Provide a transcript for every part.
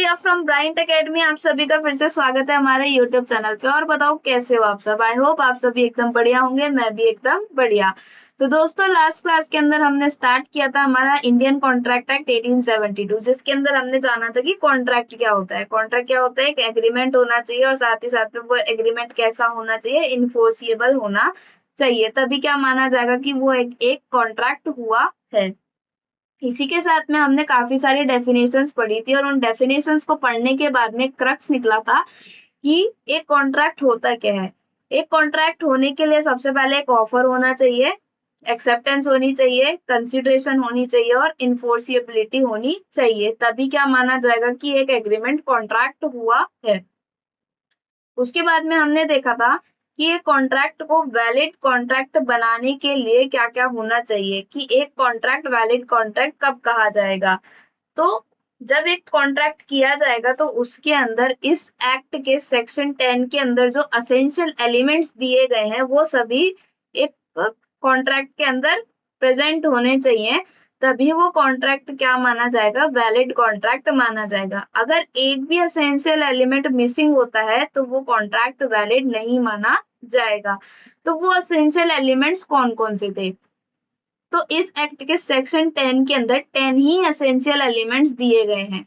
Priya from Bryant academy. आप सभी का फिर से स्वागत है हमारे यूट्यूब चैनल पे। और बताओ कैसे हो आप सब। आई होप आप सभी एकदम बढ़िया होंगे, मैं भी एकदम बढ़िया। तो दोस्तों, लास्ट क्लास के अंदर हमने स्टार्ट किया था हमारा इंडियन कॉन्ट्रैक्ट एक्ट 1872, जिसके अंदर हमने जाना था कि कॉन्ट्रैक्ट क्या होता है। कॉन्ट्रैक्ट क्या होता है, एक एग्रीमेंट होना चाहिए और साथ ही साथ में वो एग्रीमेंट कैसा होना चाहिए, इन्फोर्सिएबल होना चाहिए, तभी क्या माना जाएगा कि वो एक कॉन्ट्रैक्ट हुआ है। इसी के साथ में हमने काफी सारी डेफिनेशंस पढ़ी थी और उन डेफिनेशंस को पढ़ने के बाद में क्रक्स निकला था कि एक कॉन्ट्रैक्ट होता क्या है। एक कॉन्ट्रैक्ट होने के लिए सबसे पहले एक ऑफर होना चाहिए, एक्सेप्टेंस होनी चाहिए, कंसिडरेशन होनी चाहिए और इन्फोर्सिबिलिटी होनी चाहिए, तभी क्या माना जाएगा कि एक एग्रीमेंट कॉन्ट्रैक्ट हुआ है। उसके बाद में हमने देखा था कि एक कॉन्ट्रैक्ट को वैलिड कॉन्ट्रैक्ट बनाने के लिए क्या क्या होना चाहिए, कि एक कॉन्ट्रैक्ट वैलिड कॉन्ट्रैक्ट कब कहा जाएगा। तो जब एक कॉन्ट्रैक्ट किया जाएगा तो उसके अंदर इस एक्ट के सेक्शन 10 के अंदर जो असेंशियल एलिमेंट्स दिए गए हैं वो सभी एक कॉन्ट्रैक्ट के अंदर प्रेजेंट होने चाहिए, तभी वो कॉन्ट्रैक्ट क्या माना जाएगा, वैलिड कॉन्ट्रैक्ट माना जाएगा। अगर एक भी एसेंशियल एलिमेंट मिसिंग होता है तो वो कॉन्ट्रैक्ट वैलिड नहीं माना जाएगा। तो वो एसेंशियल एलिमेंट्स कौन कौन से थे, तो इस एक्ट के सेक्शन 10 के अंदर 10 ही एसेंशियल एलिमेंट्स दिए गए हैं।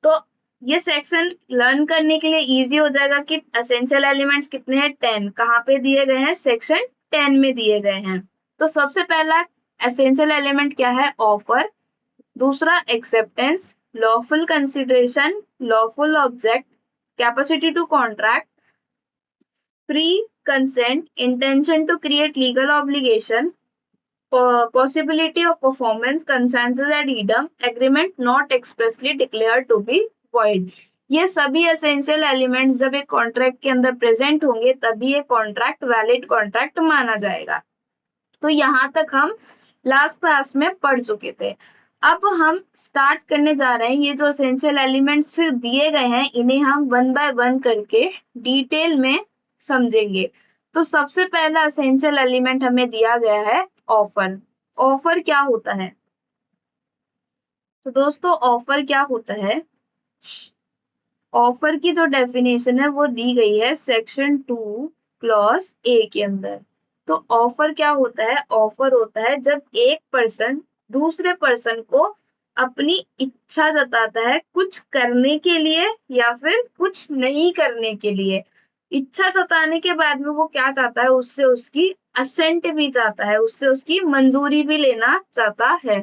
तो ये सेक्शन लर्न करने के लिए इजी हो जाएगा कि एसेंशियल एलिमेंट्स कितने हैं, 10 कहाँ पे दिए गए हैं, सेक्शन 10 में दिए गए हैं। तो सबसे पहला एसेंशियल एलिमेंट क्या है, ऑफर। दूसरा acceptance, lawful consideration, lawful object, capacity to contract, free consent, intention to create legal obligation, possibility of performance, consensus ad idem, agreement not expressly declared to be void। ये सभी essential elements जब एक contract के अंदर present होंगे तभी ये contract valid contract माना जाएगा। तो यहाँ तक हम लास्ट क्लास में पढ़ चुके थे। अब हम स्टार्ट करने जा रहे हैं, ये जो एसेंशियल एलिमेंट्स दिए गए हैं इन्हें हम वन बाय वन करके डिटेल में समझेंगे। तो सबसे पहला एसेंशियल एलिमेंट हमें दिया गया है ऑफर। ऑफर क्या होता है, तो दोस्तों ऑफर क्या होता है, ऑफर की जो डेफिनेशन है वो दी गई है सेक्शन 2 क्लॉज ए के अंदर। तो ऑफर क्या होता है, ऑफर होता है जब एक पर्सन दूसरे पर्सन को अपनी इच्छा जताता है कुछ करने के लिए या फिर कुछ नहीं करने के लिए। इच्छा जताने के बाद में वो क्या चाहता है, उससे उसकी असेंट भी चाहता है, उससे उसकी मंजूरी भी लेना चाहता है,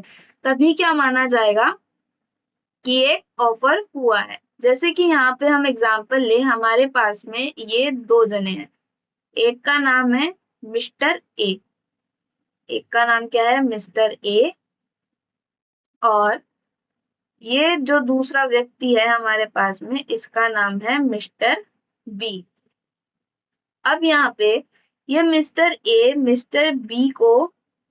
तभी क्या माना जाएगा कि एक ऑफर हुआ है। जैसे कि यहाँ पे हम एग्जांपल ले, हमारे पास में ये दो जने हैं, एक का नाम है मिस्टर ए, एक का नाम क्या है, मिस्टर ए, और ये जो दूसरा व्यक्ति है हमारे पास में इसका नाम है मिस्टर बी। अब यहाँ पे ये मिस्टर ए मिस्टर बी को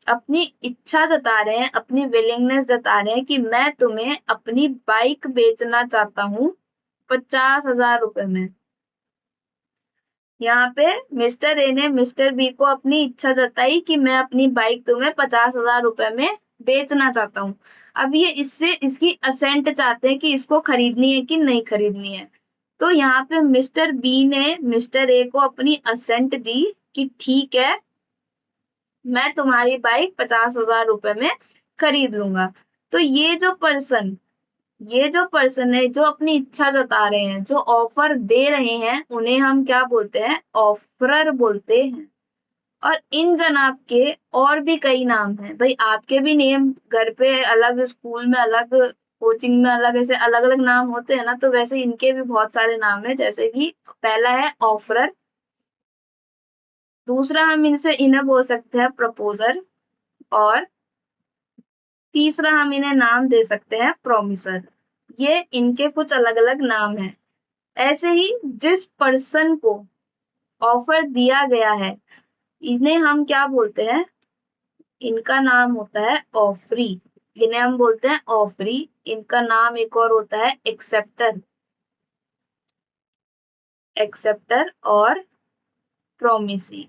अपनी इच्छा जता रहे हैं, अपनी विलिंगनेस जता रहे हैं कि मैं तुम्हें अपनी बाइक बेचना चाहता हूँ 50,000 रुपए में। यहाँ पे मिस्टर ए ने मिस्टर बी को अपनी इच्छा जताई कि मैं अपनी बाइक तुम्हें 50,000 रुपए में बेचना चाहता हूँ। अब ये इससे इसकी असेंट चाहते हैं कि इसको खरीदनी है कि नहीं खरीदनी है। तो यहाँ पे मिस्टर बी ने मिस्टर ए को अपनी असेंट दी कि ठीक है, मैं तुम्हारी बाइक 50,000 रुपए में खरीद लूंगा। तो ये जो पर्सन है जो अपनी इच्छा जता रहे हैं, जो ऑफर दे रहे हैं, उन्हें हम क्या बोलते हैं, ऑफरर बोलते हैं। और इन जनाब के और भी कई नाम हैं भाई, आपके भी नेम घर पे अलग, स्कूल में अलग, कोचिंग में अलग, ऐसे अलग अलग नाम होते हैं ना, तो वैसे इनके भी बहुत सारे नाम है। जैसे कि पहला है ऑफरर, दूसरा हम इन्हें बोल सकते हैं प्रपोजर, और तीसरा हम इन्हें नाम दे सकते हैं प्रोमिसर। ये इनके कुछ अलग अलग नाम हैं। ऐसे ही जिस पर्सन को ऑफर दिया गया है इन्हें हम क्या बोलते हैं, इनका नाम होता है ऑफरी। इन्हें हम बोलते हैं ऑफरी। इनका नाम एक और होता है एक्सेप्टर, एक्सेप्टर और प्रोमिसी,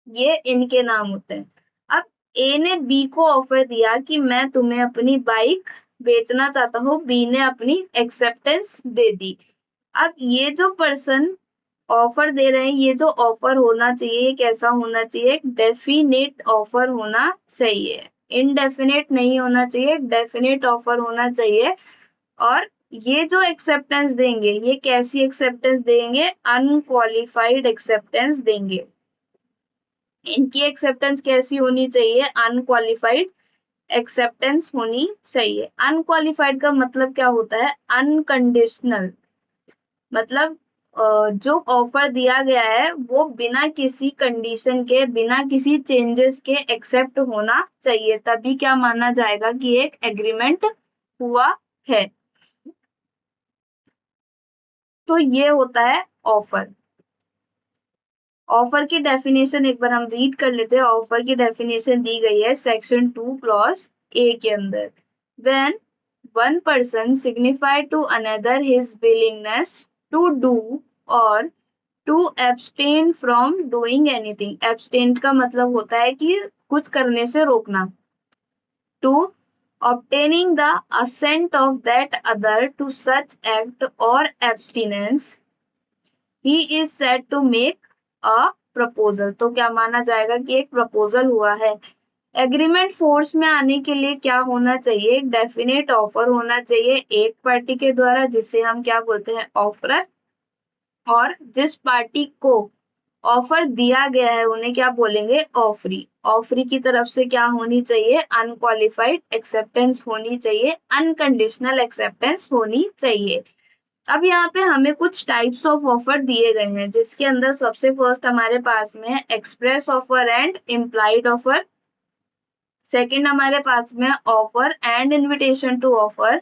ये इनके नाम होते हैं। अब ए ने बी को ऑफर दिया कि मैं तुम्हें अपनी बाइक बेचना चाहता हूँ, बी ने अपनी एक्सेप्टेंस दे दी। अब ये जो पर्सन ऑफर दे रहे हैं, ये जो ऑफर होना चाहिए ये कैसा होना चाहिए, डेफिनेट ऑफर होना चाहिए, इनडेफिनेट नहीं होना चाहिए, डेफिनेट ऑफर होना चाहिए। और ये जो एक्सेप्टेंस देंगे ये कैसी एक्सेप्टेंस देंगे, अनक्वालिफाइड एक्सेप्टेंस देंगे। इनकी एक्सेप्टेंस कैसी होनी चाहिए, अनक्वालिफाइड एक्सेप्टेंस होनी चाहिए। अनक्वालिफाइड का मतलब क्या होता है, अनकंडीशनल, मतलब जो ऑफर दिया गया है वो बिना किसी कंडीशन के, बिना किसी चेंजेस के एक्सेप्ट होना चाहिए, तभी क्या माना जाएगा कि एक एग्रीमेंट हुआ है। तो ये होता है ऑफर। ऑफर की डेफिनेशन एक बार हम रीड कर लेते हैं। ऑफर की डेफिनेशन दी गई है सेक्शन 2 क्लॉज ए के अंदर। When one person signify to another his willingness to do और to abstain from doing anything. Abstain का मतलब होता है कि कुछ करने से रोकना। To obtaining the assent of that other to such act or abstinence, he is said to make a proposal। तो क्या माना जाएगा कि एक प्रपोजल हुआ है। एग्रीमेंट फोर्स में आने के लिए क्या होना चाहिए, डेफिनेट ऑफर होना चाहिए एक पार्टी के द्वारा, जिसे हम क्या बोलते हैं, ऑफरर। और जिस पार्टी को ऑफर दिया गया है उन्हें क्या बोलेंगे, ऑफरी। ऑफरी की तरफ से क्या होनी चाहिए, अनक्वालिफाइड एक्सेप्टेंस होनी चाहिए, अनकंडीशनल एक्सेप्टेंस होनी चाहिए। अब यहाँ पे हमें कुछ टाइप्स ऑफ ऑफर दिए गए हैं, जिसके अंदर सबसे फर्स्ट हमारे पास में है express offer and implied offer. Second हमारे पास में offer and invitation to offer.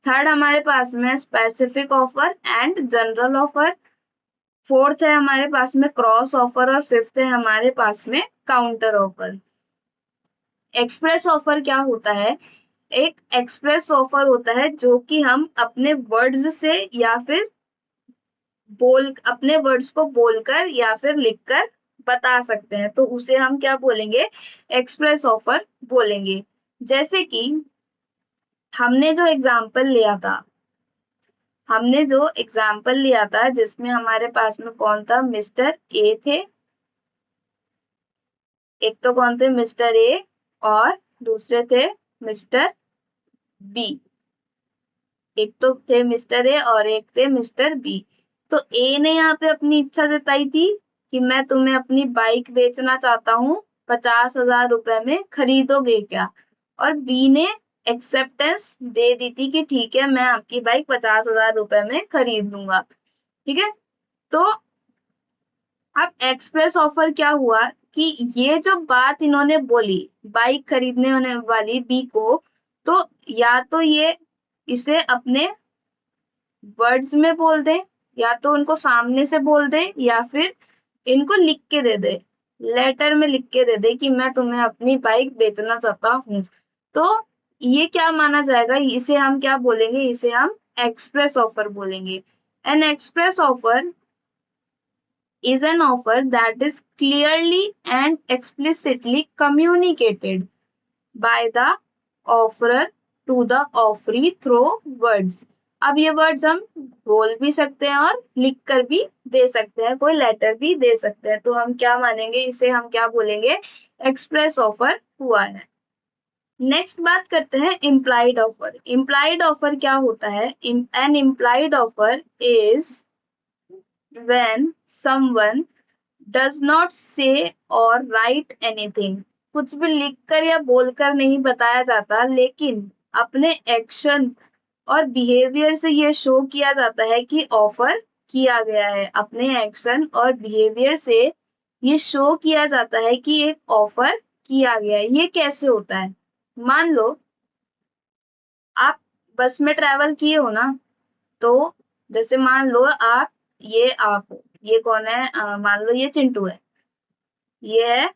Third हमारे पास में specific offer and general offer. Fourth है हमारे पास में क्रॉस ऑफर और फिफ्थ है हमारे पास में काउंटर ऑफर। एक्सप्रेस ऑफर क्या होता है, एक एक्सप्रेस ऑफर होता है जो कि हम अपने वर्ड्स से या फिर अपने वर्ड्स को बोलकर या फिर लिखकर बता सकते हैं, तो उसे हम क्या बोलेंगे, एक्सप्रेस ऑफर बोलेंगे। जैसे कि हमने जो एग्जाम्पल लिया था, जिसमें हमारे पास में कौन था, मिस्टर ए थे। एक तो कौन थे, मिस्टर ए, और दूसरे थे मिस्टर बी। एक तो थे मिस्टर ए और एक थे मिस्टर बी। तो ए ने यहाँ पे अपनी इच्छा जताई थी कि मैं तुम्हें अपनी बाइक बेचना चाहता हूँ, 50,000 रुपए में खरीदोगे क्या। और बी ने एक्सेप्टेंस दे दी थी कि ठीक है मैं आपकी बाइक 50,000 रुपए में खरीद लूंगा। ठीक है, तो अब एक्सप्रेस ऑफर क्या हुआ कि ये जो बात इन्होंने बोली बाइक खरीदने होने वाली बी को, तो या तो ये इसे अपने वर्ड्स में बोल दे, या तो उनको सामने से बोल दे, या फिर इनको लिख के दे दे, लेटर में लिख के दे दे कि मैं तुम्हें अपनी बाइक बेचना चाहता हूँ। तो ये क्या माना जाएगा, इसे हम क्या बोलेंगे, इसे हम एक्सप्रेस ऑफर बोलेंगे। N express offer is an offer that is clearly and explicitly communicated by the offerer to the offeree through words। अब ये वर्ड्स हम बोल भी सकते हैं और लिख कर भी दे सकते हैं, कोई लेटर भी दे सकते हैं, तो हम क्या मानेंगे, इसे हम क्या बोलेंगे, एक्सप्रेस ऑफर हुआ है। नेक्स्ट बात करते हैं इम्प्लाइड ऑफर। इम्प्लाइड ऑफर क्या होता है, an implied offer is when someone does not say or write anything। कुछ भी लिखकर या बोलकर नहीं बताया जाता, लेकिन अपने एक्शन और बिहेवियर से ये शो किया जाता है कि ऑफर किया गया है। अपने एक्शन और बिहेवियर से ये शो किया जाता है कि एक ऑफर किया गया है। ये कैसे होता है, मान लो आप बस में ट्रेवल किए हो ना, तो जैसे मान लो आप हो, ये कौन है, मान लो ये चिंटू है, ये है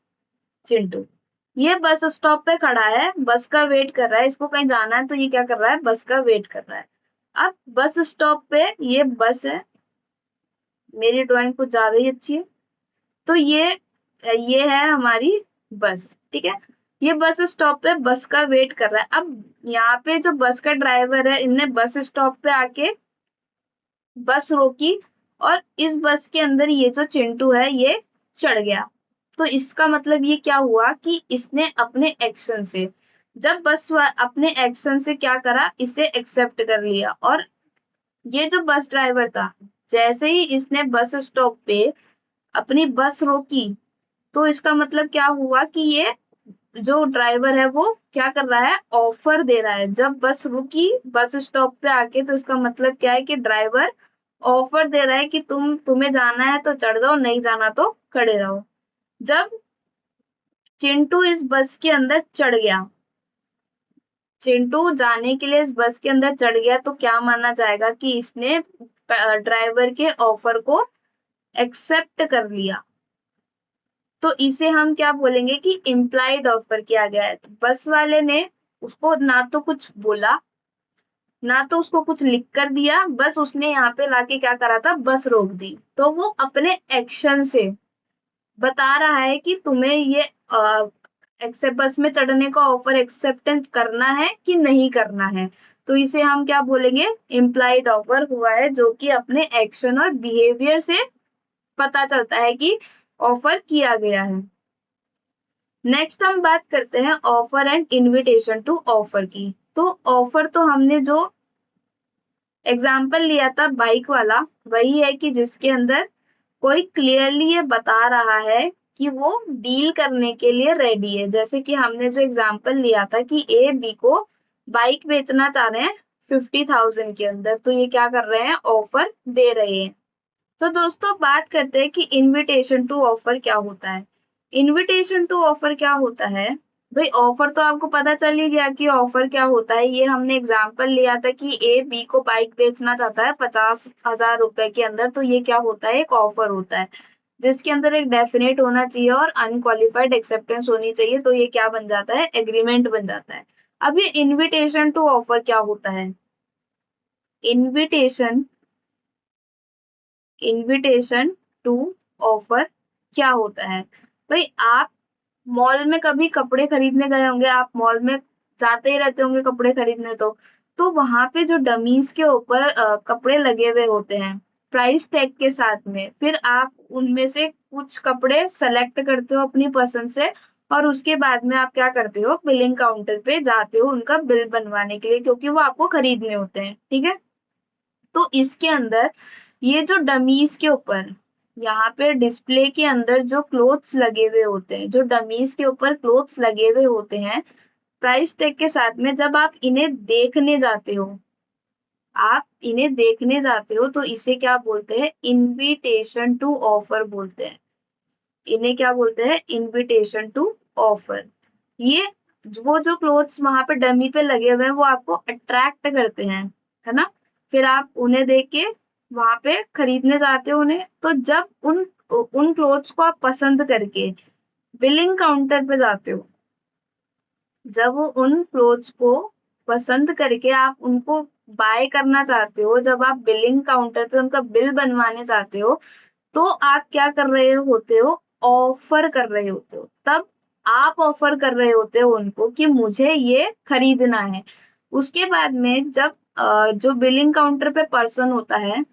चिंटू। ये बस स्टॉप पे खड़ा है, बस का वेट कर रहा है, इसको कहीं जाना है तो ये क्या कर रहा है, बस का वेट कर रहा है। अब बस स्टॉप पे ये बस है, मेरी ड्राइंग कुछ ज्यादा ही अच्छी है, तो ये है हमारी बस। ठीक है, ये बस स्टॉप पे बस का वेट कर रहा है। अब यहाँ पे जो बस का ड्राइवर है, इनने बस स्टॉप पे आके बस रोकी और इस बस के अंदर ये जो चिंटू है ये चढ़ गया। तो इसका मतलब ये क्या हुआ कि इसने अपने एक्शन से, जब अपने एक्शन से क्या करा, इसे एक्सेप्ट कर लिया। और ये जो बस ड्राइवर था, जैसे ही इसने बस स्टॉप पे अपनी बस रोकी, तो इसका मतलब क्या हुआ कि ये जो ड्राइवर है वो क्या कर रहा है, ऑफर दे रहा है। जब बस रुकी बस स्टॉप पे आके, तो इसका मतलब क्या है कि ड्राइवर ऑफर दे रहा है कि तुम्हें जाना है तो चढ़ जाओ, नहीं जाना तो खड़े रहो। जब चिंटू इस बस के अंदर चढ़ गया, चिंटू जाने के लिए इस बस के अंदर चढ़ गया, तो क्या माना जाएगा कि इसने ड्राइवर के ऑफर को एक्सेप्ट कर लिया। तो इसे हम क्या बोलेंगे कि इम्प्लाइड ऑफर किया गया है। बस वाले ने उसको ना तो कुछ बोला, ना तो उसको कुछ लिख कर दिया, बस उसने यहाँ पे लाके क्या करा था, बस रोक दी। तो वो अपने एक्शन से बता रहा है कि तुम्हें ये एक्सेप्ट बस में चढ़ने का ऑफर एक्सेप्टेंस करना है कि नहीं करना है। तो इसे हम क्या बोलेंगे, इम्प्लाइड ऑफर हुआ है, जो कि अपने एक्शन और बिहेवियर से पता चलता है कि ऑफर किया गया है। नेक्स्ट हम बात करते हैं offer and invitation to offer की। तो ऑफर तो हमने जो एग्जाम्पल लिया था बाइक वाला, वही है कि जिसके अंदर कोई क्लियरली ये बता रहा है कि वो डील करने के लिए रेडी है। जैसे कि हमने जो एग्जाम्पल लिया था कि ए बी को बाइक बेचना चाह रहे हैं 50,000 के अंदर, तो ये क्या कर रहे हैं, ऑफर दे रहे हैं। तो दोस्तों बात करते हैं कि इनविटेशन टू ऑफर क्या होता है। इनविटेशन टू ऑफर क्या होता है, भाई ऑफर तो आपको पता चल ही गया कि ऑफर क्या होता है। ये हमने एग्जांपल लिया था कि ए बी को बाइक बेचना चाहता है 50,000 रुपए के अंदर, तो ये क्या होता है, एक ऑफर होता है जिसके अंदर एक डेफिनेट होना चाहिए और अनक्वालिफाइड एक्सेप्टेंस होनी चाहिए। तो ये क्या बन जाता है, एग्रीमेंट बन जाता है। अब ये इन्विटेशन टू ऑफर क्या होता है, इन्विटेशन इनविटेशन टू ऑफर क्या होता है। भाई आप मॉल में कभी कपड़े खरीदने गए होंगे, आप मॉल में जाते ही रहते होंगे कपड़े खरीदने। तो वहां पे जो डमीज के ऊपर कपड़े लगे हुए होते हैं प्राइस टैग के साथ में, फिर आप उनमें से कुछ कपड़े सेलेक्ट करते हो अपनी पसंद से, और उसके बाद में आप क्या करते हो, बिलिंग काउंटर पे जाते हो उनका बिल बनवाने के लिए, क्योंकि वो आपको खरीदने होते हैं, ठीक है। तो इसके अंदर ये जो डमीज के ऊपर, यहाँ पे डिस्प्ले के अंदर जो क्लोथ्स लगे हुए होते हैं, जो डमीज के ऊपर क्लोथ्स लगे हुए होते हैं प्राइस टैग के साथ में, जब आप इन्हें देखने जाते हो, तो इसे क्या बोलते हैं, इनविटेशन टू ऑफर बोलते हैं। इन्हें क्या बोलते हैं, इनविटेशन टू ऑफर। ये वो जो क्लोथ्स वहां पे डमी पे लगे हुए हैं वो आपको अट्रैक्ट करते हैं, है ना। फिर आप उन्हें देख के वहां पे खरीदने जाते हो उन्हें। तो जब उन उन क्लोथ्स को आप पसंद करके बिलिंग काउंटर पे जाते हो, जब उन क्लोथ्स को पसंद करके आप उनको बाय करना चाहते हो, जब आप बिलिंग काउंटर पे उनका बिल बनवाने चाहते हो, तो आप क्या कर रहे होते हो, ऑफर कर रहे होते हो। तब आप ऑफर कर रहे होते हो उनको कि मुझे ये खरीदना है। उसके बाद में जब जो बिलिंग काउंटर पे पर्सन होता है,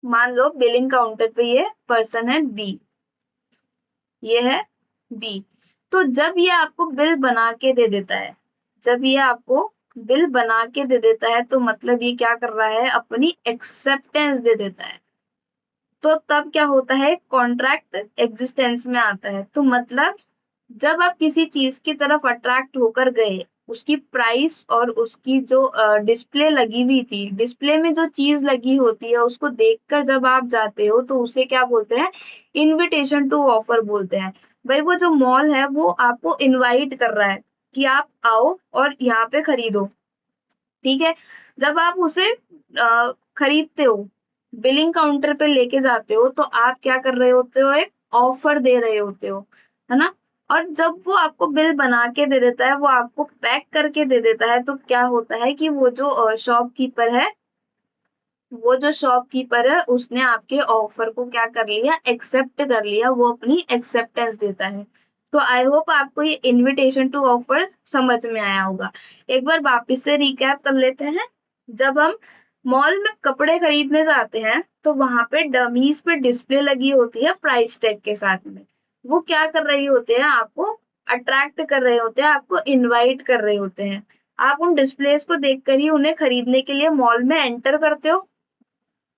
मान लो बिलिंग काउंटर पे ये पर्सन है बी, ये है बी। तो जब ये आपको बिल बना के दे देता है, जब ये आपको बिल बना के दे देता है, तो मतलब ये क्या कर रहा है, अपनी एक्सेप्टेंस दे देता है। तो तब क्या होता है, कॉन्ट्रैक्ट एग्जिस्टेंस में आता है। तो मतलब जब आप किसी चीज की तरफ अट्रैक्ट होकर गए, उसकी प्राइस और उसकी जो डिस्प्ले लगी हुई थी, डिस्प्ले में जो चीज लगी होती है उसको देखकर जब आप जाते हो, तो उसे क्या बोलते हैं, इनविटेशन टू ऑफर बोलते हैं। भाई वो जो मॉल है वो आपको इनवाइट कर रहा है कि आप आओ और यहाँ पे खरीदो, ठीक है। जब आप उसे खरीदते हो, बिलिंग काउंटर पे लेके जाते हो, तो आप क्या कर रहे होते हो, एक ऑफर दे रहे होते हो, है ना। और जब वो आपको बिल बना के दे देता है, वो आपको पैक करके दे देता है, तो क्या होता है कि वो जो शॉपकीपर है उसने आपके ऑफर को क्या कर लिया, एक्सेप्ट कर लिया, वो अपनी एक्सेप्टेंस देता है। तो आई होप आपको ये इनविटेशन टू ऑफर समझ में आया होगा। एक बार वापिस से रिकैप कर लेते हैं। जब हम मॉल में कपड़े खरीदने जाते हैं तो वहां पे डमीज पे डिस्प्ले लगी होती है प्राइस टैग के साथ में। वो क्या कर रही होते हैं, आपको अट्रैक्ट कर रहे होते हैं, आपको इनवाइट कर रहे होते हैं। आप उन डिस्प्लेस को देखकर ही उन्हें खरीदने के लिए मॉल में एंटर करते हो।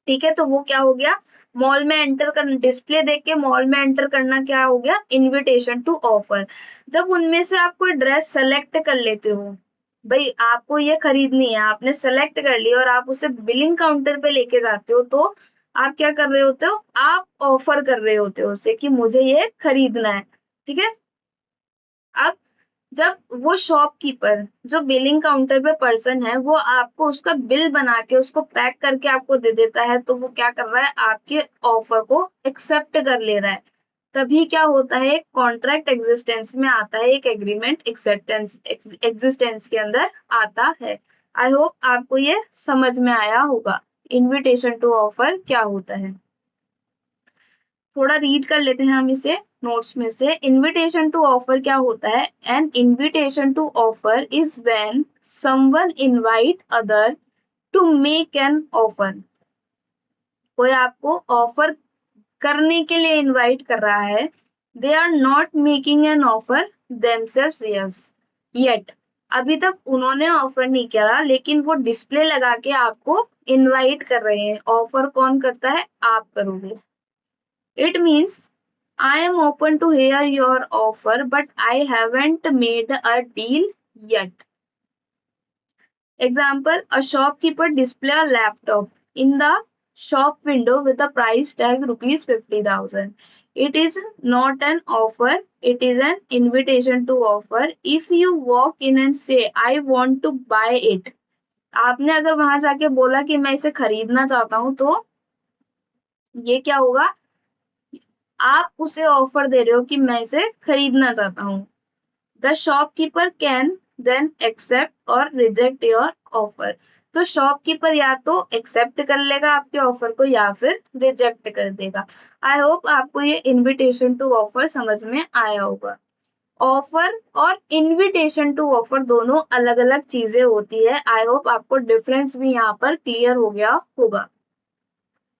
ठीक है, तो वो क्या हो गया, मॉल में एंटर कर, डिस्प्ले देख के मॉल में एंटर करना क्या हो गया, इनविटेशन टू ऑफर। जब उनमें से आप कोई ड्रेस सेलेक्ट कर लेते हो, भाई आपको ये खरीदनी है, आपने सेलेक्ट कर लिया और आप उसे बिलिंग काउंटर पे लेके जाते हो, तो आप क्या कर रहे होते हो, आप ऑफर कर रहे होते हो उसे कि मुझे ये खरीदना है। ठीक है, अब जब वो शॉपकीपर, जो बिलिंग काउंटर पे पर्सन है, वो आपको उसका बिल बना के उसको पैक करके आपको दे देता है, तो वो क्या कर रहा है, आपके ऑफर को एक्सेप्ट कर ले रहा है। तभी क्या होता है, एक कॉन्ट्रैक्ट एग्जिस्टेंस में आता है, एक एग्रीमेंट एक्सेप्टेंस एग्जिस्टेंस के अंदर आता है। आई होप आपको ये समझ में आया होगा इनविटेशन टू ऑफर क्या होता है। थोड़ा रीड कर लेते हैं हम इसे नोट्स में से। इनविटेशन टू ऑफर क्या होता है, an invitation to offer is when someone invite other to make an offer. कोई आपको ऑफर करने के लिए इनवाइट कर रहा है, they are not making an offer themselves yet. अभी तक उन्होंने ऑफर नहीं किया, लेकिन वो डिस्प्ले लगा के आपको इनवाइट कर रहे हैं। ऑफर कौन करता है, आप करोगे। It means I am open to hear your offer, but I haven't made a deal yet. Example, a shopkeeper display a laptop in the shop window with a price tag rupees 50,000. It is not an offer, it is an invitation to offer. If you walk in and say, I want to buy it, आपने अगर वहां जाके बोला कि मैं इसे खरीदना चाहता हूं, तो ये क्या होगा, आप उसे ऑफर दे रहे हो कि मैं इसे खरीदना चाहता हूँ। The shopkeeper can then accept और रिजेक्ट योर ऑफर। तो शॉपकीपर या तो एक्सेप्ट कर लेगा आपके ऑफर को या फिर रिजेक्ट कर देगा। आई होप आपको ये इनविटेशन टू ऑफर समझ में आया होगा। ऑफर और इनविटेशन टू ऑफर दोनों अलग अलग चीजें होती है। आई होप आपको डिफरेंस भी यहाँ पर क्लियर हो गया होगा।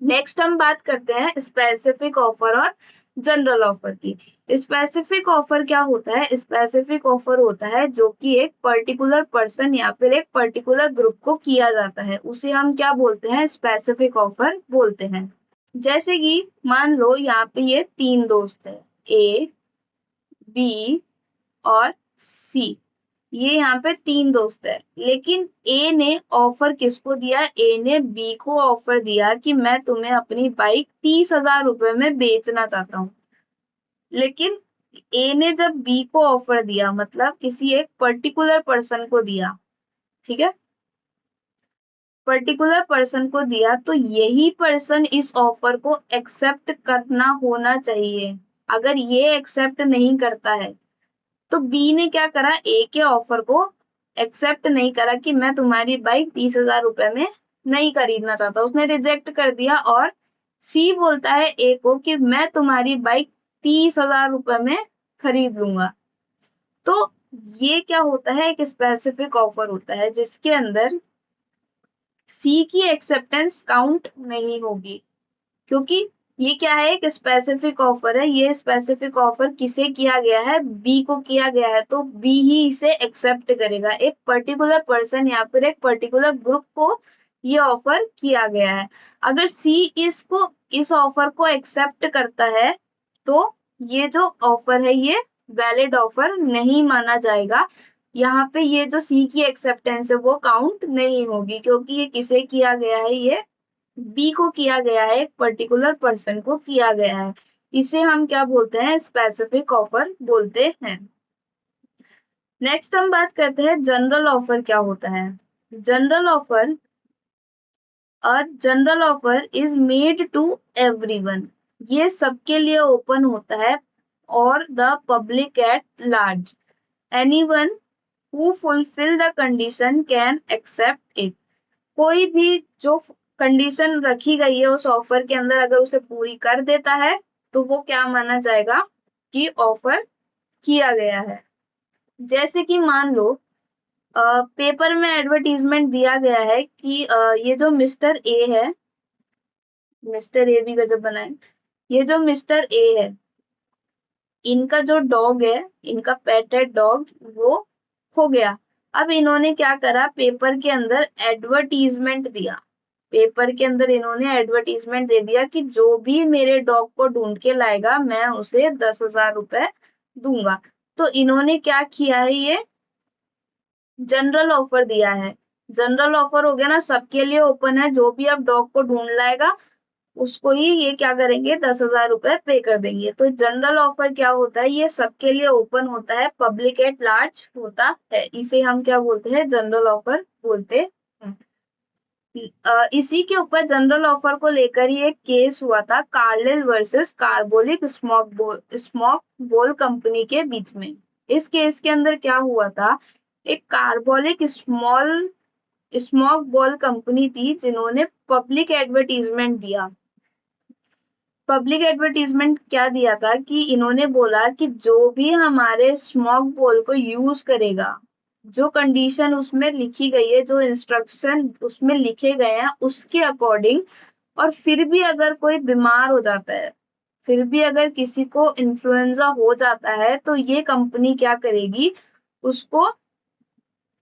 नेक्स्ट हम बात करते हैं स्पेसिफिक ऑफर और जनरल ऑफर की। स्पेसिफिक ऑफर क्या होता है, स्पेसिफिक ऑफर होता है जो कि एक पर्टिकुलर पर्सन या फिर एक पर्टिकुलर ग्रुप को किया जाता है, उसे हम क्या बोलते हैं, स्पेसिफिक ऑफर बोलते हैं। जैसे कि मान लो यहाँ पे ये तीन दोस्त है, ए, बी और सी। ये यहाँ पे तीन दोस्त है, लेकिन ए ने ऑफर किसको दिया, ए ने बी को ऑफर दिया कि मैं तुम्हें अपनी बाइक 30,000 रुपए में बेचना चाहता हूँ। लेकिन ए ने जब बी को ऑफर दिया, मतलब किसी एक पर्टिकुलर पर्सन को दिया, ठीक है, पर्टिकुलर पर्सन को दिया, तो यही पर्सन इस ऑफर को एक्सेप्ट करना होना चाहिए। अगर ये एक्सेप्ट नहीं करता है, तो बी ने क्या करा, ए के ऑफर को एक्सेप्ट नहीं करा कि मैं तुम्हारी बाइक 30,000 रुपए में नहीं खरीदना चाहता, उसने रिजेक्ट कर दिया। और सी बोलता है ए को कि मैं तुम्हारी बाइक 30,000 रुपए में खरीद लूंगा। तो ये क्या होता है, एक स्पेसिफिक ऑफर होता है जिसके अंदर सी की एक्सेप्टेंस काउंट नहीं होगी, क्योंकि ये क्या है, एक स्पेसिफिक ऑफर है। ये स्पेसिफिक ऑफर किसे किया गया है, बी को किया गया है, तो बी ही इसे एक्सेप्ट करेगा। एक पर्टिकुलर पर्सन या फिर एक पर्टिकुलर ग्रुप को ये ऑफर किया गया है। अगर सी इस ऑफर को एक्सेप्ट करता है, तो ये जो ऑफर है ये वैलिड ऑफर नहीं माना जाएगा। यहाँ पे ये जो सी की एक्सेप्टेंस है वो काउंट नहीं होगी, क्योंकि ये किसे किया गया है, ये बी को किया गया है, एक पर्टिकुलर पर्सन को किया गया है। इसे हम क्या बोलते हैं, स्पेसिफिक ऑफर बोलते हैं। नेक्स्ट हम बात करते हैं जनरल ऑफर क्या होता है। General offer, a general offer is made to everyone. ये सबके लिए ओपन होता है, और the public at large. Anyone who fulfill the condition can accept it. कोई भी जो कंडीशन रखी गई है उस ऑफर के अंदर, अगर उसे पूरी कर देता है, तो वो क्या माना जाएगा कि ऑफर किया गया है। जैसे कि मान लो पेपर में एडवर्टीजमेंट दिया गया है कि ये जो मिस्टर ए है, मिस्टर ए भी गजब बनाए, ये जो मिस्टर ए है, इनका जो डॉग है, इनका पेटेड डॉग, वो खो गया। अब इन्होंने क्या करा, पेपर के अंदर एडवर्टीजमेंट दिया। पेपर के अंदर इन्होंने एडवर्टीजमेंट दे दिया कि जो भी मेरे डॉग को ढूंढ के लाएगा मैं उसे 10,000 रुपए दूंगा। तो इन्होंने क्या किया है, ये जनरल ऑफर दिया है। जनरल ऑफर हो गया ना, सबके लिए ओपन है, जो भी अब डॉग को ढूंढ लाएगा उसको ही ये क्या करेंगे, 10,000 रुपए पे कर देंगे। तो जनरल ऑफर क्या होता है, ये सबके लिए ओपन होता है, पब्लिक एट लार्ज होता है, इसे हम क्या बोलते हैं, जनरल ऑफर बोलते हैं। इसी के ऊपर जनरल ऑफर को लेकर ही एक केस हुआ था, कार्लिल वर्सेस कार्बोलिक स्मोक बोल कंपनी के बीच में। इस केस के अंदर क्या हुआ था, एक कार्बोलिक स्मोक बॉल कंपनी थी जिन्होंने पब्लिक एडवर्टीजमेंट दिया। पब्लिक एडवर्टीजमेंट क्या दिया था कि इन्होंने बोला कि जो भी हमारे स्मोक बॉल को यूज करेगा, जो कंडीशन उसमें लिखी गई है, जो इंस्ट्रक्शन उसमें लिखे गए हैं उसके अकॉर्डिंग, और फिर भी अगर कोई बीमार हो जाता है, फिर भी अगर किसी को इन्फ्लुएंजा हो जाता है, तो ये कंपनी क्या करेगी, उसको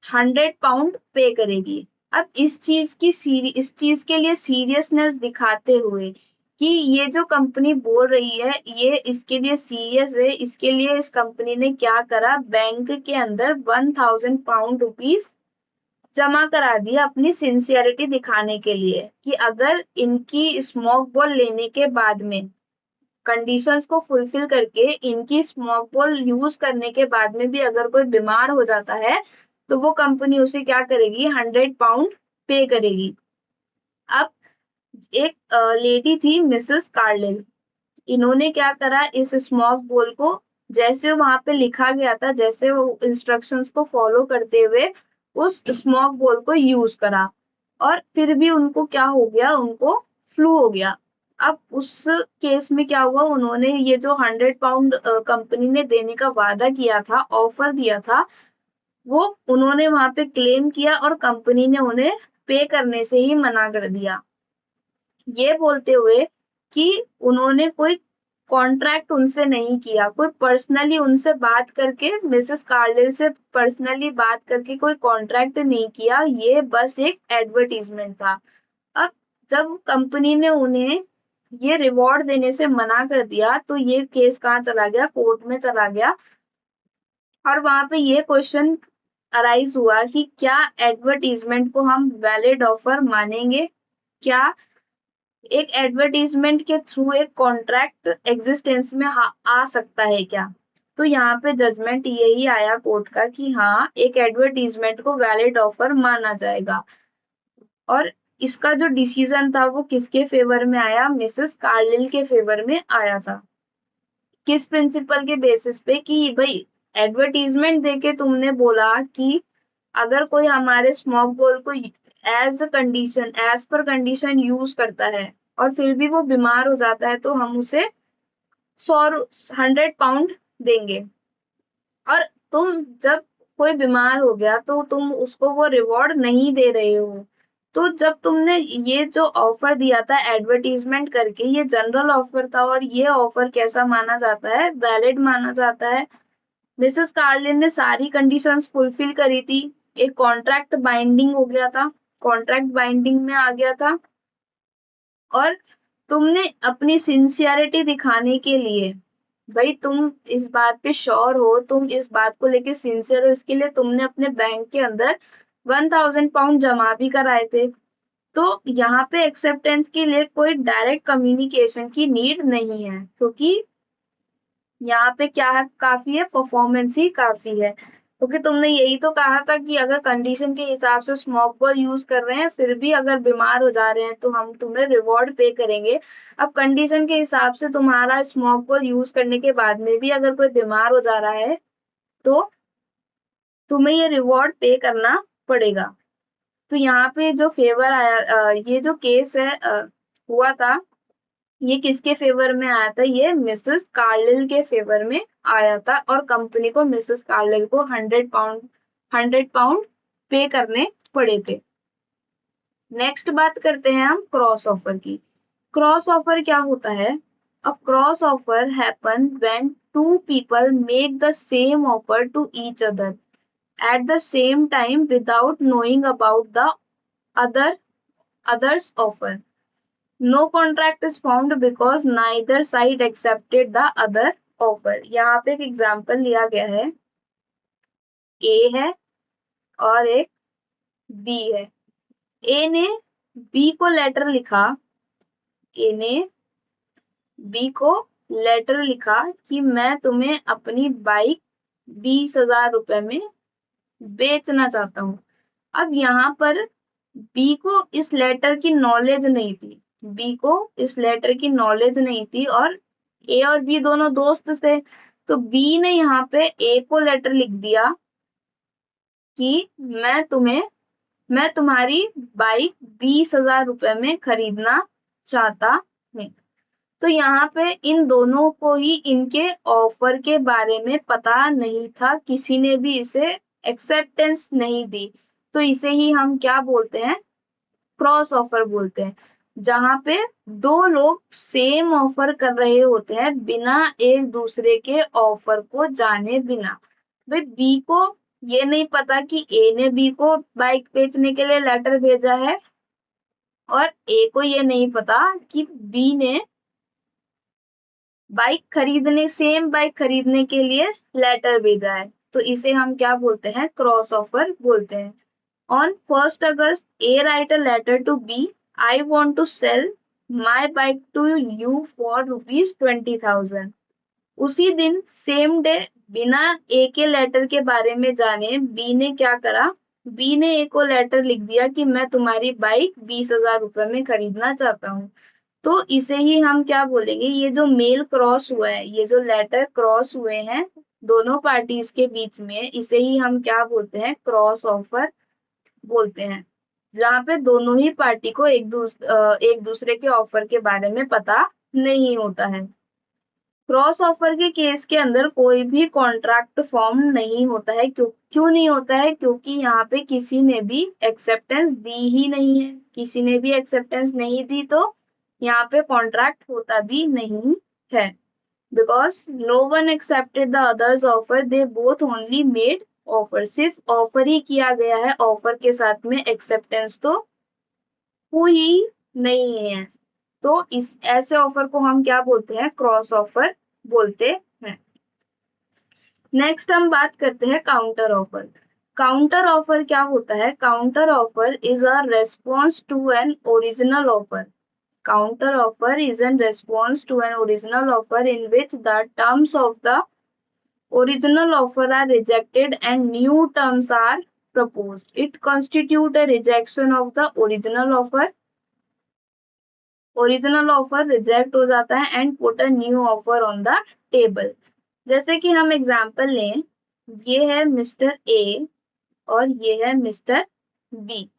100 पाउंड पे करेगी। अब इस चीज के लिए सीरियसनेस दिखाते हुए कि ये जो कंपनी बोल रही है ये इसके लिए सीरियस है, इसके लिए इस कंपनी ने क्या करा, बैंक के अंदर 1,000 पाउंड रुपीज जमा करा दिया अपनी सिंसियरिटी दिखाने के लिए, कि अगर इनकी स्मोक बॉल लेने के बाद में, कंडीशंस को फुलफिल करके इनकी स्मोक बॉल यूज करने के बाद में भी अगर कोई बीमार हो जाता है तो वो कंपनी उसे क्या करेगी, 100 पाउंड पे करेगी। अब एक लेडी थी मिसेस कार्लिल, इन्होंने क्या करा, इस स्मोक बॉल को जैसे वहां पे लिखा गया था, जैसे वो इंस्ट्रक्शंस को फॉलो करते हुए उस स्मोक बॉल को यूज करा, और फिर भी उनको क्या हो गया, उनको फ्लू हो गया। अब उस केस में क्या हुआ, उन्होंने ये जो 100 पाउंड कंपनी ने देने का वादा किया था, ऑफर दिया था, वो उन्होंने वहां पे क्लेम किया और कंपनी ने उन्हें पे करने से ही मना कर दिया, ये बोलते हुए कि उन्होंने कोई कॉन्ट्रैक्ट उनसे नहीं किया, कोई पर्सनली उनसे बात करके, मिसेस कार्लिल से पर्सनली बात करके कोई कॉन्ट्रैक्ट नहीं किया, ये बस एक एडवर्टीजमेंट था। अब जब कंपनी ने उन्हें ये रिवॉर्ड देने से मना कर दिया, तो ये केस कहाँ चला गया, कोर्ट में चला गया, और वहां पे ये क्वेश्चन अराइज हुआ कि क्या एडवर्टीजमेंट को हम वैलिड ऑफर मानेंगे, क्या एक एडवर्टीजमेंट के थ्रू एक कॉन्ट्रैक्ट एग्जिस्टेंस में आ सकता है क्या। तो यहाँ पे जजमेंट यही आया कोर्ट का कि हाँ, एक एडवर्टीजमेंट को वैलिड ऑफर माना जाएगा। और इसका जो डिसीजन था वो किसके फेवर में आया, मिसेस कार्लिल के फेवर में आया था। किस प्रिंसिपल के बेसिस पे, कि भाई एडवर्टीजमेंट देके तुमने बोला कि अगर कोई हमारे स्मोक बॉल को एज पर कंडीशन यूज करता है और फिर भी वो बीमार हो जाता है, तो हम उसे 100 पाउंड देंगे। और तुम जब कोई बीमार हो गया तो तुम उसको वो रिवॉर्ड नहीं दे रहे हो। तो जब तुमने ये जो ऑफर दिया था एडवर्टीजमेंट करके, ये जनरल ऑफर था, और ये ऑफर कैसा माना जाता है, वैलिड माना जाता है। मिसेस कार्लिन ने सारी कंडीशंस फुलफिल करी थी, एक कॉन्ट्रैक्ट बाइंडिंग हो गया था, कॉन्ट्रैक्ट बाइंडिंग में आ गया था, और तुमने अपनी सिंसियरिटी दिखाने के लिए, भाई तुम इस बात पे श्योर हो, तुम इस बात को लेके सिंसियर हो, इसके लिए तुमने अपने बैंक के अंदर 1,000 पाउंड जमा भी कराए थे। तो यहाँ पे एक्सेप्टेंस के लिए कोई डायरेक्ट कम्युनिकेशन की नीड नहीं है, क्योंकि यहाँ पे क्या है, काफी है, परफॉर्मेंस ही काफी है। क्योंकि तुमने यही तो कहा था कि अगर कंडीशन के हिसाब से स्मोक बॉल यूज कर रहे हैं, फिर भी अगर बीमार हो जा रहे हैं तो हम तुम्हें रिवॉर्ड पे करेंगे। अब कंडीशन के हिसाब से तुम्हारा स्मोक बॉल यूज करने के बाद में भी अगर कोई बीमार हो जा रहा है तो तुम्हें ये रिवॉर्ड पे करना पड़ेगा। तो यहाँ पे जो फेवर आया, ये जो केस है हुआ था, ये किसके फेवर में आया था? ये मिसेस कार्लिल के फेवर में आया था और कंपनी को मिसेस कार्लिल को 100 पाउंड पे करने पड़े थे। नेक्स्ट बात करते हैं हम क्रॉस ऑफर की। क्रॉस ऑफर क्या होता है? A cross offer happen when two people make the same offer to each other at the same time without knowing about the other's offer. No contract is formed because neither side accepted the other offer. यहाँ पे एक example लिया गया है, A है और एक B है। A ने B को लेटर लिखा, A ने B को लेटर लिखा कि मैं तुम्हें अपनी बाइक 20,000 रुपए में बेचना चाहता हूँ। अब यहाँ पर बी को इस लेटर की नॉलेज नहीं थी, बी को इस लेटर की नॉलेज नहीं थी और ए और बी दोनों दोस्त थे, तो बी ने यहाँ पे ए को लेटर लिख दिया कि मैं तुम्हारी बाइक 20,000 रुपए में खरीदना चाहता हूँ। तो यहाँ पे इन दोनों को ही इनके ऑफर के बारे में पता नहीं था, किसी ने भी इसे एक्सेप्टेंस नहीं दी, तो इसे ही हम क्या बोलते हैं? क्रॉस ऑफर बोलते हैं। जहां पे दो लोग सेम ऑफर कर रहे होते हैं बिना एक दूसरे के ऑफर को जाने बिना। भाई बी को ये नहीं पता कि ए ने बी को बाइक बेचने के लिए लेटर भेजा है और ए को ये नहीं पता कि बी ने सेम बाइक खरीदने के लिए लेटर भेजा है, तो इसे हम क्या बोलते हैं? क्रॉस ऑफर बोलते हैं। On 1st August, A write a letter to B. I want to sell my bike to you for rupees 20,000. उसी दिन सेम डे बिना ए के लेटर के बारे में जाने बी ने क्या करा? बी ने ए को लेटर लिख दिया कि मैं तुम्हारी बाइक 20,000 रुपए में खरीदना चाहता हूँ। तो इसे ही हम क्या बोलेंगे? ये जो मेल क्रॉस हुआ है, ये जो लेटर क्रॉस हुए हैं दोनों पार्टीज के बीच में, इसे ही हम क्या बोलते हैं? क्रॉस ऑफर बोलते हैं। जहाँ पे दोनों ही पार्टी को एक दूसरे के ऑफर के बारे में पता नहीं होता है। क्रॉस ऑफर के केस के अंदर कोई भी कॉन्ट्रैक्ट फॉर्म नहीं होता है। क्यों नहीं होता है? क्योंकि यहाँ पे किसी ने भी एक्सेप्टेंस दी ही नहीं है, किसी ने भी एक्सेप्टेंस नहीं दी, तो यहाँ पे कॉन्ट्रैक्ट होता भी नहीं है। Because no one accepted the others offer, they both only made offer. सिर्फ ऑफर ही किया गया है, ऑफर के साथ में एक्सेप्टेंस तो हुई नहीं है। तो इस ऐसे ऑफर को हम क्या बोलते हैं? क्रॉस ऑफर बोलते हैं। नेक्स्ट हम बात करते हैं काउंटर ऑफर। काउंटर ऑफर क्या होता है? Counter offer is a response to an original offer. Counter offer is in response to an original offer in which the terms of the original offer are rejected and new terms are proposed. It constitutes a rejection of the original offer. Original offer reject हो जाता है and put a new offer on the table. जैसे कि हम example लें, ये है mister A और ये है मिस्टर बी।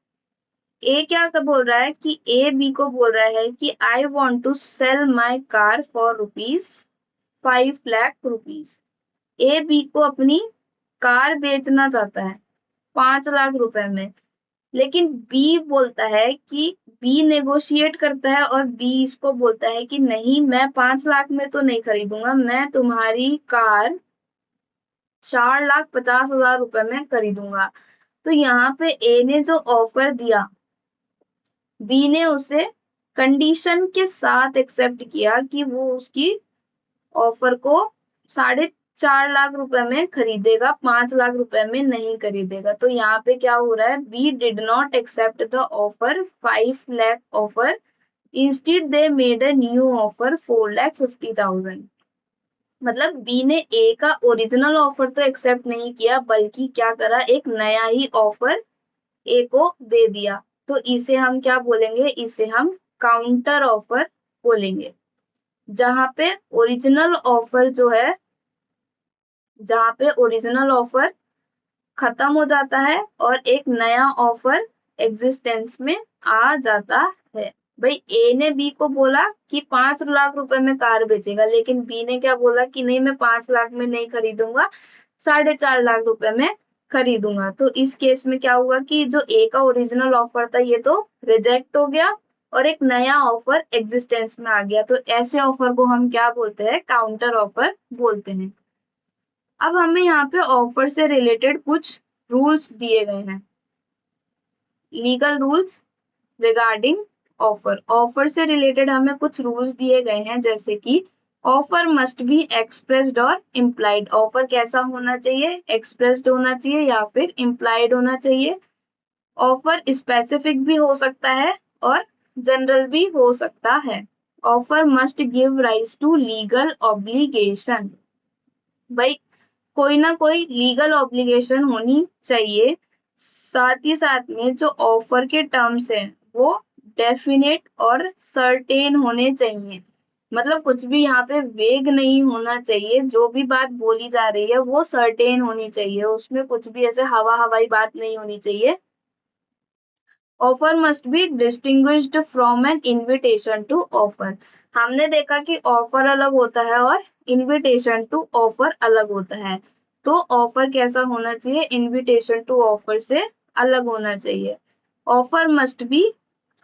ए क्या बोल रहा है कि ए बी को बोल रहा है कि I want to sell my car for ₹5 lakh. A B को अपनी कार बेचना चाहता है 5 लाख रुपए में, लेकिन बी बोलता है कि बी नेगोशिएट करता है और बी इसको बोलता है कि नहीं, मैं 5 लाख में तो नहीं खरीदूंगा, मैं तुम्हारी कार 4,50,000 रुपए में खरीदूंगा। तो यहाँ पे ए ने जो ऑफर दिया, बी ने उसे कंडीशन के साथ एक्सेप्ट किया कि वो उसकी ऑफर को 4.5 लाख रुपए में खरीदेगा, 5 लाख रुपए में नहीं खरीदेगा। तो यहाँ पे क्या हो रहा है? B did not accept the offer 5 lakh offer, instead they made a new offer 4,50,000। मतलब बी ने ए का ओरिजिनल ऑफर तो एक्सेप्ट नहीं किया, बल्कि क्या करा? एक नया ही ऑफर ए को दे दिया। तो इसे हम क्या बोलेंगे? इसे हम काउंटर ऑफर बोलेंगे। जहां पे ओरिजिनल ऑफर जो है, जहां पे ओरिजिनल ऑफर खत्म हो जाता है और एक नया ऑफर एग्जिस्टेंस में आ जाता है। भाई ए ने बी को बोला कि 5 लाख रुपए में कार बेचेगा, लेकिन बी ने क्या बोला कि नहीं मैं 5 लाख में नहीं खरीदूंगा, 4.5 लाख रुपए में खरीदूंगा। तो इस केस में क्या हुआ कि जो ए का ओरिजिनल ऑफर था ये तो रिजेक्ट हो गया और एक नया ऑफर एग्जिस्टेंस में आ गया। तो ऐसे ऑफर को हम क्या बोलते हैं? काउंटर ऑफर बोलते हैं। अब हमें यहाँ पे ऑफर से रिलेटेड कुछ रूल्स दिए गए हैं, legal rules regarding offer. Offer से रिलेटेड हमें कुछ रूल्स दिए गए हैं, जैसे कि ऑफर मस्ट बी एक्सप्रेस्ड और इम्प्लाइड। ऑफर कैसा होना चाहिए? एक्सप्रेस्ड होना चाहिए या फिर इम्प्लाइड होना चाहिए। ऑफर स्पेसिफिक भी हो सकता है और जनरल भी हो सकता है। Offer must give rise to legal obligation. भाई कोई ना कोई लीगल ऑब्लिगेशन होनी चाहिए। साथ ही साथ में जो ऑफर के टर्म्स हैं वो डेफिनेट और सर्टेन होने चाहिए। मतलब कुछ भी यहाँ पे वेग नहीं होना चाहिए, जो भी बात बोली जा रही है वो सर्टेन होनी चाहिए, उसमें कुछ भी ऐसे हवा हवाई बात नहीं होनी चाहिए। Offer must be distinguished from an invitation to offer. हमने देखा कि ऑफर अलग होता है और इन्विटेशन टू ऑफर अलग होता है। तो ऑफर कैसा होना चाहिए? इन्विटेशन टू ऑफर से अलग होना चाहिए। Offer must be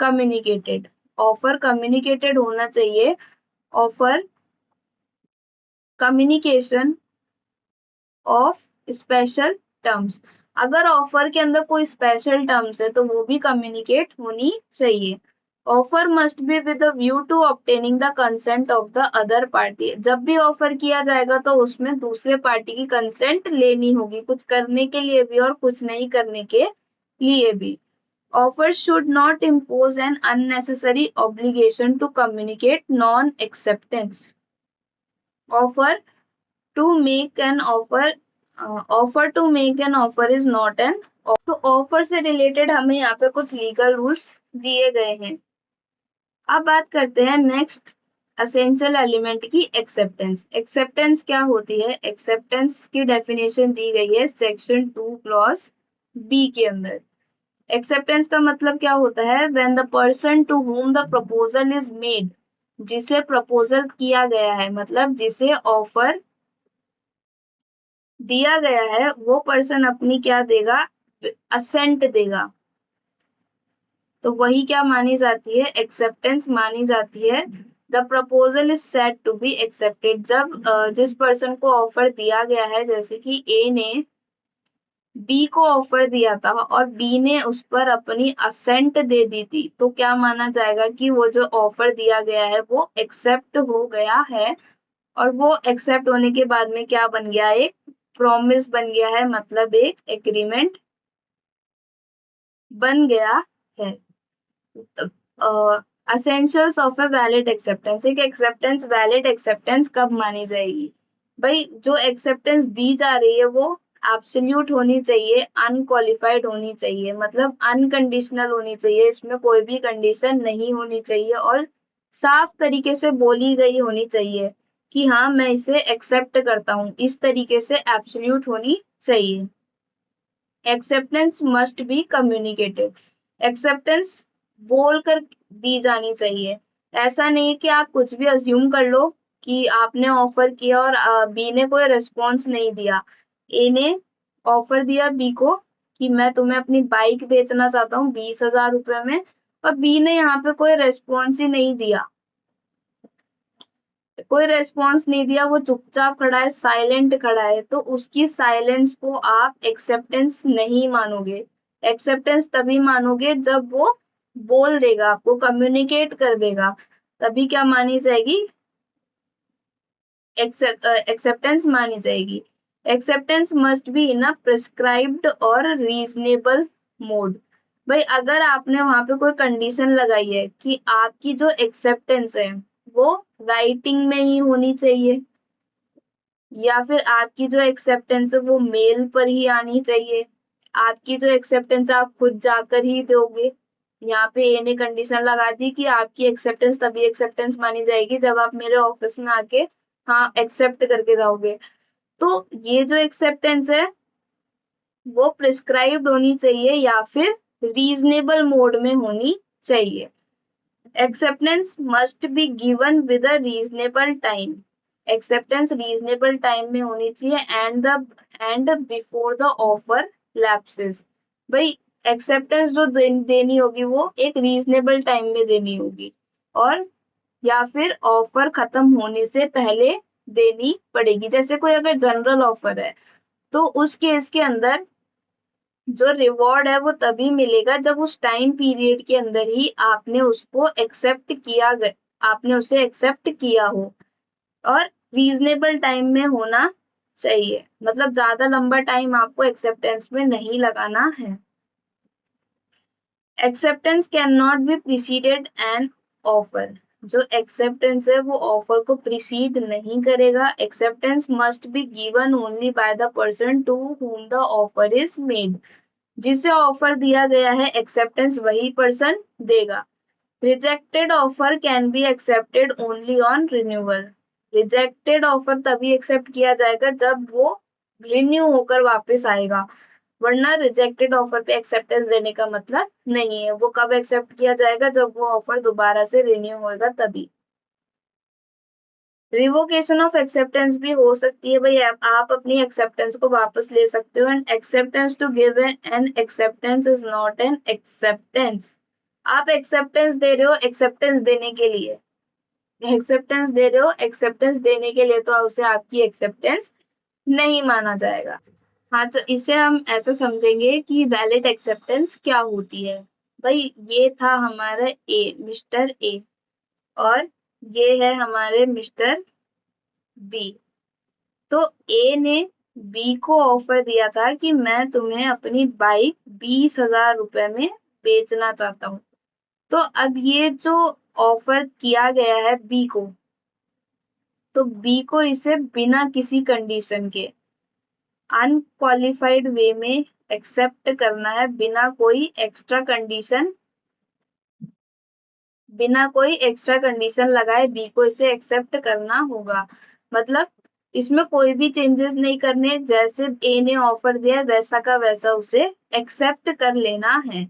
communicated. Offer communicated होना चाहिए। Offer communication of special terms. अगर ऑफर के अंदर कोई स्पेशल टर्म्स है तो वो भी कम्युनिकेट होनी चाहिए। Offer must be with the view to obtaining the consent of the other party. जब भी ऑफर किया जाएगा तो उसमें दूसरे पार्टी की कंसेंट लेनी होगी, कुछ करने के लिए भी और कुछ नहीं करने के लिए भी। Offer should not impose an unnecessary obligation to communicate non acceptance. Offer to make an offer offer to make an offer is not an. तो ऑफर से रिलेटेड हमें यहाँ पे कुछ लीगल रूल्स दिए गए हैं। अब बात करते हैं नेक्स्ट एसेंशियल एलिमेंट की, एक्सेप्टेंस। एक्सेप्टेंस क्या होती है? एक्सेप्टेंस की डेफिनेशन दी गई है सेक्शन 2 क्लॉज बी के अंदर। एक्सेप्टेंस का मतलब क्या होता है? When the person to whom the proposal is made, जिसे प्रपोजल किया गया है, मतलब जिसे ऑफर दिया गया है, वो पर्सन अपनी क्या देगा? असेंट देगा। तो वही क्या मानी जाती है? एक्सेप्टेंस मानी जाती है। The proposal is said to be accepted. जब जिस पर्सन को ऑफर दिया गया है, जैसे कि ए ने बी को ऑफर दिया था और बी ने उस पर अपनी असेंट दे दी थी, तो क्या माना जाएगा कि वो जो ऑफर दिया गया है वो एक्सेप्ट हो गया है। और वो एक्सेप्ट होने के बाद में क्या बन गया? एक प्रॉमिस बन गया है, मतलब एक एग्रीमेंट बन गया है। Essentials of a valid acceptance. एक एक्सेप्टेंस, वैलिड एक्सेप्टेंस कब मानी जाएगी? भाई जो एक्सेप्टेंस दी जा रही है वो एब्सोल्यूट होनी चाहिए, अनक्वालिफाइड होनी चाहिए, मतलब अनकंडीशनल होनी चाहिए, इसमें कोई भी कंडीशन नहीं होनी चाहिए और साफ तरीके से बोली गई होनी चाहिए कि हाँ मैं इसे एक्सेप्ट करता हूँ, इस तरीके से एब्सोल्यूट होनी चाहिए। Acceptance must be communicated. Acceptance बोलकर दी जानी चाहिए। ऐसा नहीं कि आप कुछ भी अज्यूम कर लो कि आपने ऑफर किया और बी ने कोई रिस्पॉन्स नहीं दिया। ए ने ऑफर दिया बी को कि मैं तुम्हें अपनी बाइक बेचना चाहता हूँ 20,000 रुपए में, और बी ने यहाँ पे कोई रेस्पॉन्स ही नहीं दिया, कोई रेस्पॉन्स नहीं दिया, वो चुपचाप खड़ा है, साइलेंट खड़ा है, तो उसकी साइलेंस को आप एक्सेप्टेंस नहीं मानोगे। एक्सेप्टेंस तभी मानोगे जब वो बोल देगा, आपको कम्युनिकेट कर देगा, तभी क्या मानी जाएगी? एक्सेप्टेंस मानी जाएगी। Acceptance must be in a prescribed और रीजनेबल मोड। भाई अगर आपने वहां पे कोई कंडीशन लगाई है कि आपकी जो एक्सेप्टेंस है वो राइटिंग में ही होनी चाहिए, या फिर आपकी जो एक्सेप्टेंस है वो मेल पर ही आनी चाहिए, आपकी जो एक्सेप्टेंस आप खुद जाकर ही दोगे। यहाँ पे ए ने कंडीशन लगा दी कि आपकी एक्सेप्टेंस तभी एक्सेप्टेंस मानी जाएगी जब आप मेरे ऑफिस में आके हाँ एक्सेप्ट करके जाओगे। तो ये जो एक्सेप्टेंस है वो प्रिस्क्राइब्ड होनी चाहिए या फिर रीजनेबल मोड में होनी चाहिए। Acceptance must be given with a reasonable time, acceptance reasonable time में होनी चाहिए and before the offer lapses. भाई एक्सेप्टेंस जो देनी होगी वो एक रीजनेबल टाइम में देनी होगी, और या फिर ऑफर खत्म होने से पहले देनी पड़ेगी। जैसे कोई अगर जनरल ऑफर है तो उस केस के अंदर जो रिवॉर्ड है वो तभी मिलेगा जब उस टाइम पीरियड के अंदर ही आपने उसको आपने उसे एक्सेप्ट किया हो, और रीजनेबल टाइम में होना चाहिए, मतलब ज्यादा लंबा टाइम आपको एक्सेप्टेंस में नहीं लगाना है। Acceptance can not be preceded an offer, जो एक्सेप्टेंस है वो ऑफर को प्रीसीड नहीं करेगा। Acceptance must be given only by the person to whom the offer is made, जिसे ऑफर दिया गया है एक्सेप्टेंस वही पर्सन देगा। Rejected offer can be accepted only on renewal, rejected offer तभी एक्सेप्ट किया जाएगा जब वो रिन्यू होकर वापस आएगा, वरना रिजेक्टेड ऑफर पे एक्सेप्टेंस देने का मतलब नहीं है। वो कब एक्सेप्ट किया जाएगा, जब वो ऑफर दोबारा से रिन्यू होएगा तभी। रिवोकेशन ऑफ एक्सेप्टेंस भी हो सकती है, भाई आप अपनी एक्सेप्टेंस को वापस ले सकते हो। And acceptance to give an acceptance is not an acceptance, आप एक्सेप्टेंस दे रहे हो एक्सेप्टेंस देने के लिए, एक्सेप्टेंस दे रहे हो एक्सेप्टेंस देने के लिए, तो उसे आपकी एक्सेप्टेंस नहीं माना जाएगा। हाँ, तो इसे हम ऐसा समझेंगे कि वैलिड एक्सेप्टेंस क्या होती है। भाई ये था हमारा ए, मिस्टर ए, और ये है हमारे मिस्टर बी। तो ए ने बी को ऑफर दिया था कि मैं तुम्हें अपनी बाइक 20,000 रुपए में बेचना चाहता हूँ। तो अब ये जो ऑफर किया गया है बी को, तो बी को इसे बिना किसी कंडीशन के अनक्वालिफाइड वे में एक्सेप्ट करना है, बिना कोई एक्स्ट्रा कंडीशन लगाए बी को इसे एक्सेप्ट करना होगा। मतलब इसमें कोई भी चेंजेस नहीं करने, जैसे ए ने ऑफर दिया वैसा का वैसा उसे एक्सेप्ट कर लेना है।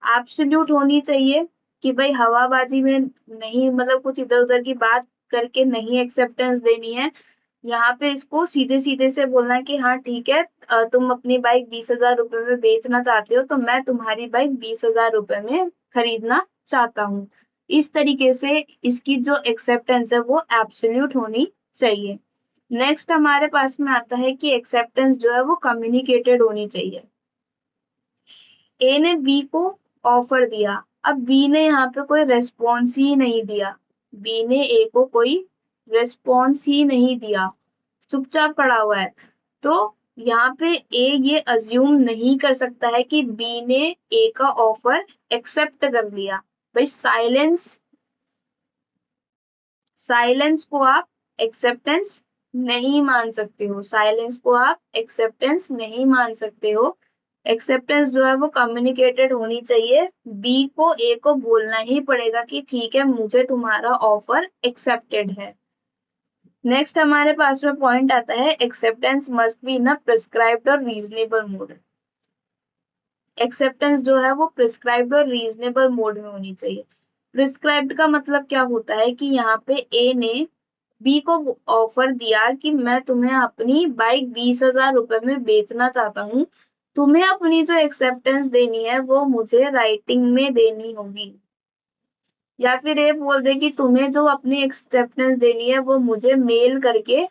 एब्सोल्यूट होनी चाहिए कि भाई हवाबाजी में नहीं, मतलब कुछ इधर उधर की बात करके नहीं एक्सेप्टेंस देनी है। यहाँ पे इसको सीधे सीधे से बोलना है कि हाँ ठीक है, तुम अपनी बाइक 20,000 रुपए में बेचना चाहते हो तो मैं तुम्हारी बाइक 20,000 रुपए में खरीदना चाहता हूँ। इस तरीके से इसकी जो एक्सेप्टेंस है वो एब्सोल्यूट होनी चाहिए। नेक्स्ट हमारे पास में आता है कि एक्सेप्टेंस जो है वो कम्युनिकेटेड होनी चाहिए। ए ने बी को ऑफर दिया, अब बी ने यहाँ पे कोई रेस्पॉन्स ही नहीं दिया, बी ने ए को कोई रेस्पॉन्स ही नहीं दिया, चुपचाप पड़ा हुआ है। तो यहाँ पे ए ये अज्यूम नहीं कर सकता है कि बी ने ए का ऑफर एक्सेप्ट कर लिया। भाई साइलेंस को आप एक्सेप्टेंस नहीं मान सकते हो, साइलेंस को आप एक्सेप्टेंस नहीं मान सकते हो। एक्सेप्टेंस जो है वो कम्युनिकेटेड होनी चाहिए, बी को ए को बोलना ही पड़ेगा कि ठीक है मुझे तुम्हारा ऑफर एक्सेप्टेड है। नेक्स्ट हमारे पास में पॉइंट आता है acceptance must be in a prescribed और रीजनेबल मोड। एक्सेप्टेंस जो है वो प्रिस्क्राइब्ड और रीजनेबल मोड में होनी चाहिए। प्रिस्क्राइब्ड का मतलब क्या होता है कि यहाँ पे ए ने बी को ऑफर दिया कि मैं तुम्हें अपनी बाइक 20,000 रुपए में बेचना चाहता हूँ, तुम्हें अपनी जो एक्सेप्टेंस देनी है वो मुझे राइटिंग में देनी होगी, या फिर ये बोल दे कि तुम्हें जो अपनी एक्सेप्टेंस देनी है वो मुझे मेल करके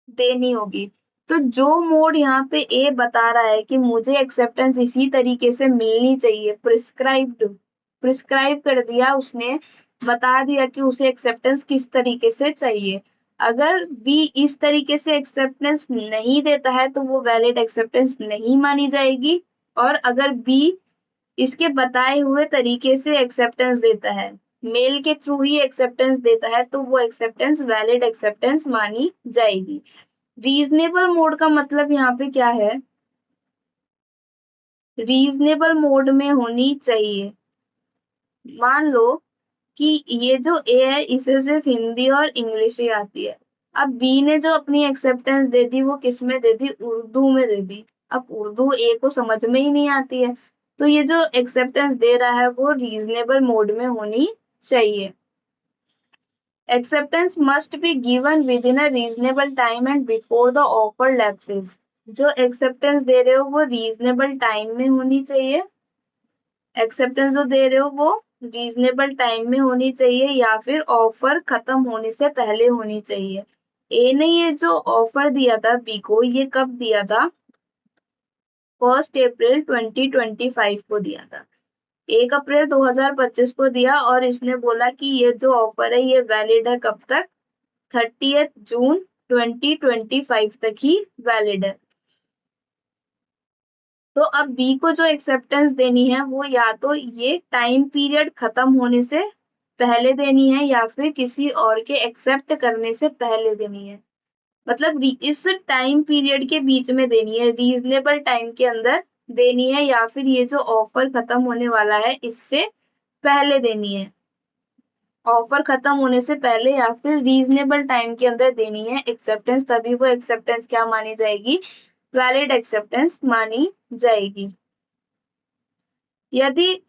देनी होगी। तो जो मोड यहाँ पे ए बता रहा है कि मुझे एक्सेप्टेंस इसी तरीके से मिलनी चाहिए, प्रिस्क्राइब कर दिया उसने, बता दिया कि उसे एक्सेप्टेंस किस तरीके से चाहिए। अगर बी इस तरीके से एक्सेप्टेंस नहीं देता है तो वो वैलिड एक्सेप्टेंस नहीं मानी जाएगी, और अगर बी इसके बताए हुए तरीके से एक्सेप्टेंस देता है, मेल के थ्रू ही एक्सेप्टेंस देता है, तो वो एक्सेप्टेंस वैलिड एक्सेप्टेंस मानी जाएगी। रीजनेबल मोड का मतलब यहाँ पे क्या है, रीजनेबल मोड में होनी चाहिए। मान लो कि ये जो ए है इसे सिर्फ हिंदी और इंग्लिश ही आती है, अब बी ने जो अपनी एक्सेप्टेंस दे दी वो किस में दे दी, उर्दू में दे दी। अब उर्दू ए को समझ में ही नहीं आती है, तो ये जो एक्सेप्टेंस दे रहा है वो रीजनेबल मोड में होनी चाहिए। Acceptance must be given within a reasonable time and before the offer lapses. जो acceptance दे रहे हो वो reasonable time में होनी चाहिए। Acceptance जो दे रहे हो वो reasonable time में होनी चाहिए या फिर ऑफर खत्म होने से पहले होनी चाहिए। ए ने ये जो ऑफर दिया था बी को, ये कब दिया था? 1 अप्रैल 2025 को दिया था। 1 अप्रैल 2025 को दिया और इसने बोला कि ये जो ऑफर है ये वैलिड है कब तक? 30 जून 2025 तक ही वैलिड है। तो अब बी को जो एक्सेप्टेंस देनी है वो या तो ये टाइम पीरियड खत्म होने से पहले देनी है या फिर किसी और के एक्सेप्ट करने से पहले देनी है। मतलब इस टाइम पीरियड के बीच में देनी है, रीजनेबल टाइम के अंदर देनी है या फिर ये जो ऑफर खत्म होने वाला है इससे पहले देनी है। ऑफर खत्म होने से पहले या फिर रीजनेबल टाइम के अंदर देनी है एक्सेप्टेंस, तभी वो एक्सेप्टेंस क्या मानी जाएगी? वैलिड एक्सेप्टेंस मानी जाएगी। यदि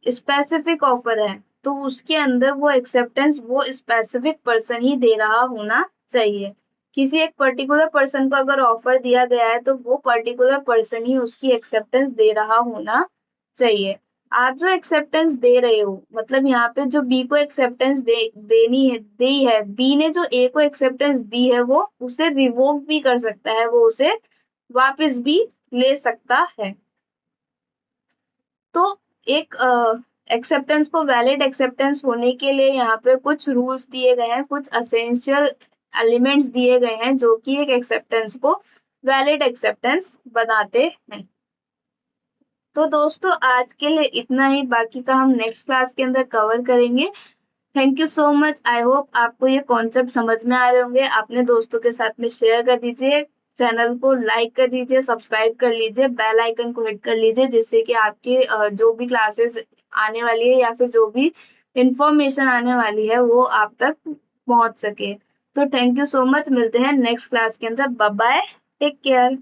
स्पेसिफिक ऑफर है तो उसके अंदर वो एक्सेप्टेंस वो स्पेसिफिक पर्सन ही दे रहा होना चाहिए। किसी एक पर्टिकुलर पर्सन को अगर ऑफर दिया गया है तो वो पर्टिकुलर पर्सन ही उसकी एक्सेप्टेंस दे रहा होना चाहिए। आप जो एक्सेप्टेंस दे रहे हो, मतलब यहाँ पे जो बी को एक्सेप्टेंस देनी है दी है, बी ने जो ए को एक्सेप्टेंस दी है वो उसे रिवोक भी कर सकता है, वो उसे वापस भी ले सकता है। तो एक एक्सेप्टेंस को वैलिड एक्सेप्टेंस होने के लिए यहाँ पे कुछ रूल्स दिए गए हैं, कुछ असेंशियल एलिमेंट्स दिए गए हैं जो कि एक एक्सेप्टेंस को वैलिड एक्सेप्टेंस बनाते हैं। तो दोस्तों आज के लिए इतना ही, बाकी का हम नेक्स्ट क्लास के अंदर कवर करेंगे। Thank you so much. I hope आपको ये कॉन्सेप्ट समझ में आ रहे होंगे। अपने दोस्तों के साथ में शेयर कर दीजिए, चैनल को लाइक कर दीजिए, सब्सक्राइब कर लीजिए, बेल आइकन को हिट कर लीजिए जिससे कि आपके जो भी क्लासेस आने वाली है या फिर जो भी इंफॉर्मेशन आने वाली है वो आप तक पहुंच सके। तो थैंक यू सो मच, मिलते हैं नेक्स्ट क्लास के अंदर। Bye bye, take care.